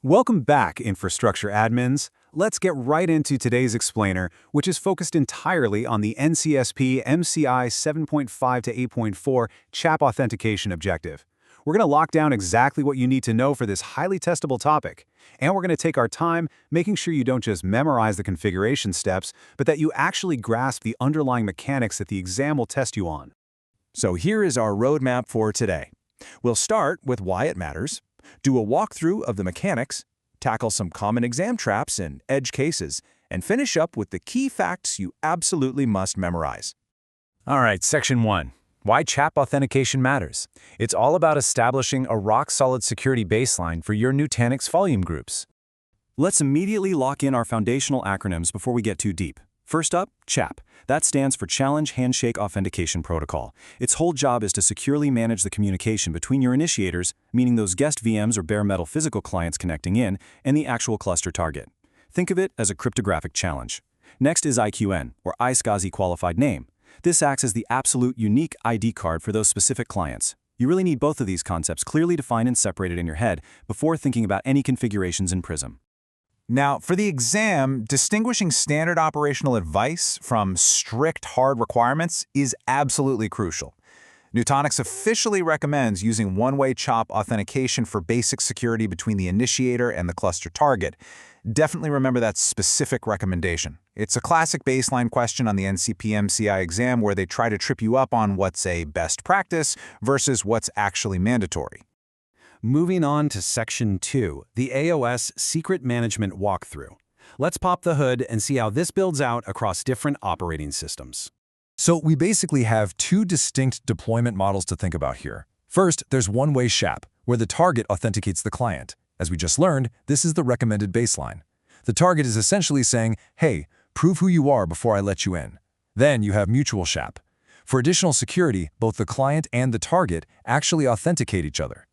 Welcome back, infrastructure admins. Let's get right into today's explainer, which is focused entirely on the NCSP-MCI 7.5 to 8.4 CHAP authentication objective. We're going to lock down exactly what you need to know for this highly testable topic. And we're going to take our time, making sure you don't just memorize the configuration steps, but that you actually grasp the underlying mechanics that the exam will test you on. So here is our roadmap for today. We'll start with why it matters, do a walkthrough of the mechanics, tackle some common exam traps and edge cases, and finish up with the key facts you absolutely must memorize. All right, Section 1. Why CHAP authentication matters. It's all about establishing a rock-solid security baseline for your Nutanix volume groups. Let's immediately lock in our foundational acronyms before we get too deep. First up, CHAP. That stands for Challenge Handshake Authentication Protocol. Its whole job is to securely manage the communication between your initiators, meaning those guest VMs or bare metal physical clients connecting in, and the actual cluster target. Think of it as a cryptographic challenge. Next is IQN, or iSCSI Qualified Name. This acts as the absolute unique ID card for those specific clients. You really need both of these concepts clearly defined and separated in your head before thinking about any configurations in Prism. Now, for the exam, distinguishing standard operational advice from strict hard requirements is absolutely crucial. Nutanix officially recommends using one-way CHAP authentication for basic security between the initiator and the cluster target. Definitely remember that specific recommendation. It's a classic baseline question on the NCP-MCI exam where they try to trip you up on what's a best practice versus what's actually mandatory. Moving on to Section 2, the AOS Secret Management Walkthrough. Let's pop the hood and see how this builds out across different operating systems. So we basically have two distinct deployment models to think about here. First, there's one-way CHAP, where the target authenticates the client. As we just learned, this is the recommended baseline. The target is essentially saying, hey, prove who you are before I let you in. Then you have mutual CHAP. For additional security, both the client and the target actually authenticate each other.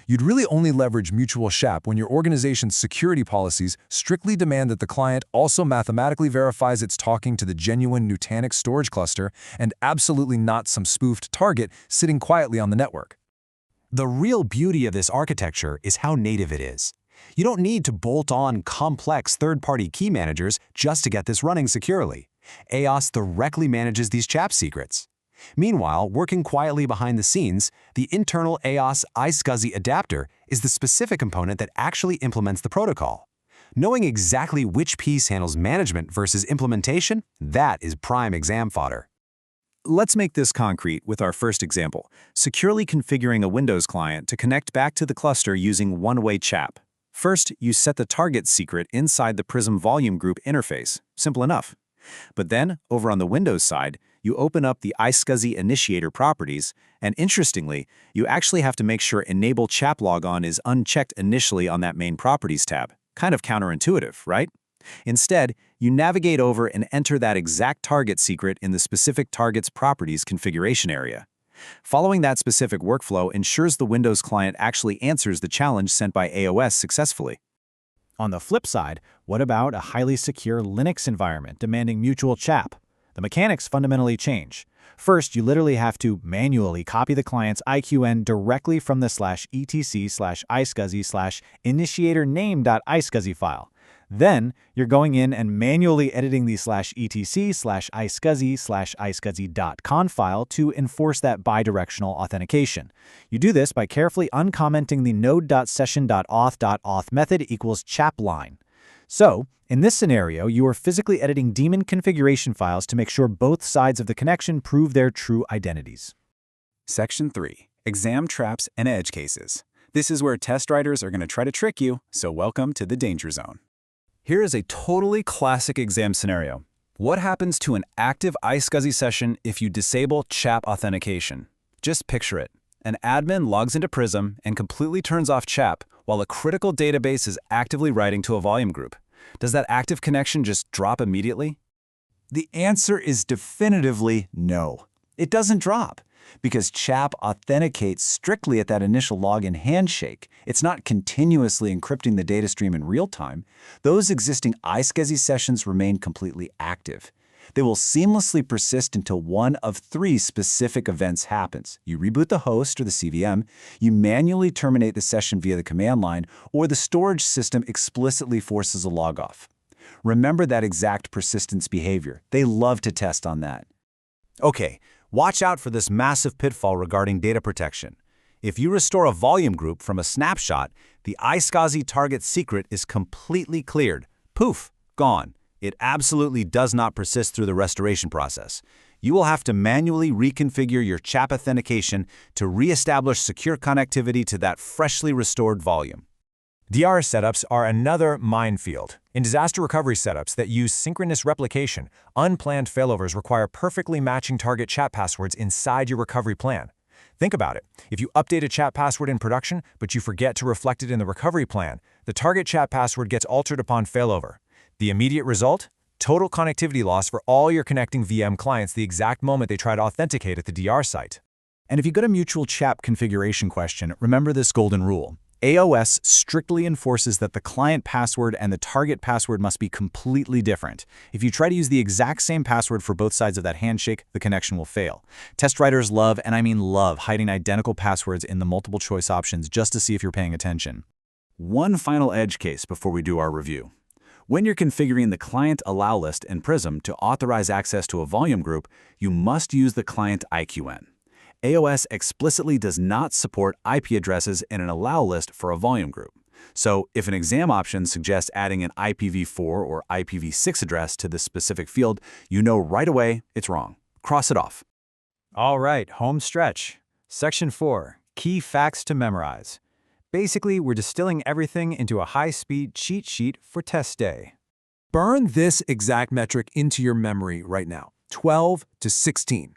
You'd really only leverage mutual CHAP when your organization's security policies strictly demand that the client also mathematically verifies it's talking to the genuine Nutanix storage cluster and absolutely not some spoofed target sitting quietly on the network. The real beauty of this architecture is how native it is. You don't need to bolt on complex third-party key managers just to get this running securely. AOS directly manages these CHAP secrets. Meanwhile, working quietly behind the scenes, the internal AOS iSCSI adapter is the specific component that actually implements the protocol. Knowing exactly which piece handles management versus implementation, that is prime exam fodder. Let's make this concrete with our first example, securely configuring a Windows client to connect back to the cluster using one-way CHAP. First, you set the target secret inside the Prism volume group interface. Simple enough. But then, over on the Windows side, you open up the iSCSI initiator properties, and interestingly, you actually have to make sure Enable CHAP Logon is unchecked initially on that main Properties tab. Kind of counterintuitive, right? Instead, you navigate over and enter that exact target secret in the specific target's properties configuration area. Following that specific workflow ensures the Windows client actually answers the challenge sent by AOS successfully. On the flip side, what about a highly secure Linux environment demanding mutual CHAP? The mechanics fundamentally change. First, you literally have to manually copy the client's IQN directly from the /etc/iSCSI/initiatorname.iSCSI file. Then, you're going in and manually editing the /etc/iSCSI/iSCSI.conf file to enforce that bidirectional authentication. You do this by carefully uncommenting the node.session.auth.auth method equals CHAP line. So, in this scenario, you are physically editing daemon configuration files to make sure both sides of the connection prove their true identities. Section 3. Exam Traps and Edge Cases. This is where test writers are going to try to trick you, so welcome to the danger zone. Here is a totally classic exam scenario. What happens to an active iSCSI session if you disable CHAP authentication? Just picture it. An admin logs into Prism and completely turns off CHAP while a critical database is actively writing to a volume group. Does that active connection just drop immediately? The answer is definitively no. It doesn't drop, because CHAP authenticates strictly at that initial login handshake. It's not continuously encrypting the data stream in real time. Those existing iSCSI sessions remain completely active. They will seamlessly persist until one of 3 specific events happens. You reboot the host or the CVM, you manually terminate the session via the command line, or the storage system explicitly forces a logoff. Remember that exact persistence behavior. They love to test on that. Okay, watch out for this massive pitfall regarding data protection. If you restore a volume group from a snapshot, the iSCSI target secret is completely cleared. Poof, gone. It absolutely does not persist through the restoration process. You will have to manually reconfigure your CHAP authentication to reestablish secure connectivity to that freshly restored volume. DR setups are another minefield. In disaster recovery setups that use synchronous replication, unplanned failovers require perfectly matching target CHAP passwords inside your recovery plan. Think about it. If you update a CHAP password in production, but you forget to reflect it in the recovery plan, the target CHAP password gets altered upon failover. The immediate result? Total connectivity loss for all your connecting VM clients the exact moment they try to authenticate at the DR site. And if you get a mutual CHAP configuration question, remember this golden rule. AOS strictly enforces that the client password and the target password must be completely different. If you try to use the exact same password for both sides of that handshake, the connection will fail. Test writers love, and I mean love, hiding identical passwords in the multiple choice options just to see if you're paying attention. One final edge case before we do our review. When you're configuring the client allow list in Prism to authorize access to a volume group, you must use the client IQN. AOS explicitly does not support IP addresses in an allow list for a volume group. So if an exam option suggests adding an IPv4 or IPv6 address to this specific field, you know right away it's wrong. Cross it off. All right, home stretch. Section 4, key facts to memorize. Basically, we're distilling everything into a high-speed cheat sheet for test day. Burn this exact metric into your memory right now, 12 to 16.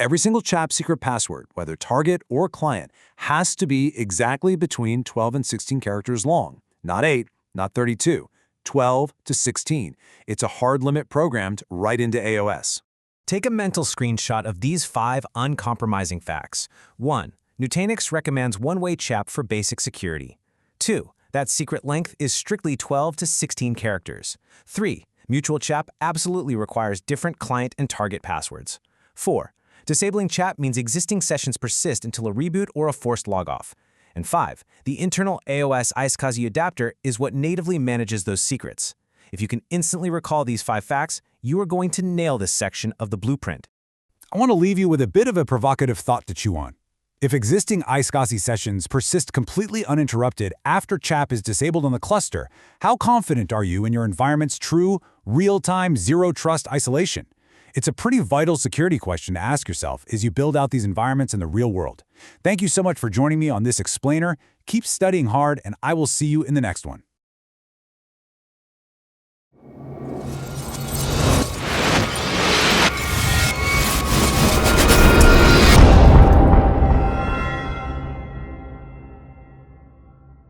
Every single CHAP secret password, whether target or client, has to be exactly between 12 and 16 characters long. Not 8, not 32, 12 to 16. It's a hard limit programmed right into AOS. Take a mental screenshot of these 5 uncompromising facts. 1. Nutanix recommends one-way CHAP for basic security. 2. That secret length is strictly 12 to 16 characters. 3. Mutual CHAP absolutely requires different client and target passwords. 4. Disabling CHAP means existing sessions persist until a reboot or a forced logoff. And 5. The internal AOS iSCSI adapter is what natively manages those secrets. If you can instantly recall these 5 facts, you are going to nail this section of the blueprint. I want to leave you with a bit of a provocative thought to chew on. If existing iSCSI sessions persist completely uninterrupted after CHAP is disabled on the cluster, how confident are you in your environment's true, real-time, zero-trust isolation? It's a pretty vital security question to ask yourself as you build out these environments in the real world. Thank you so much for joining me on this explainer. Keep studying hard, and I will see you in the next one.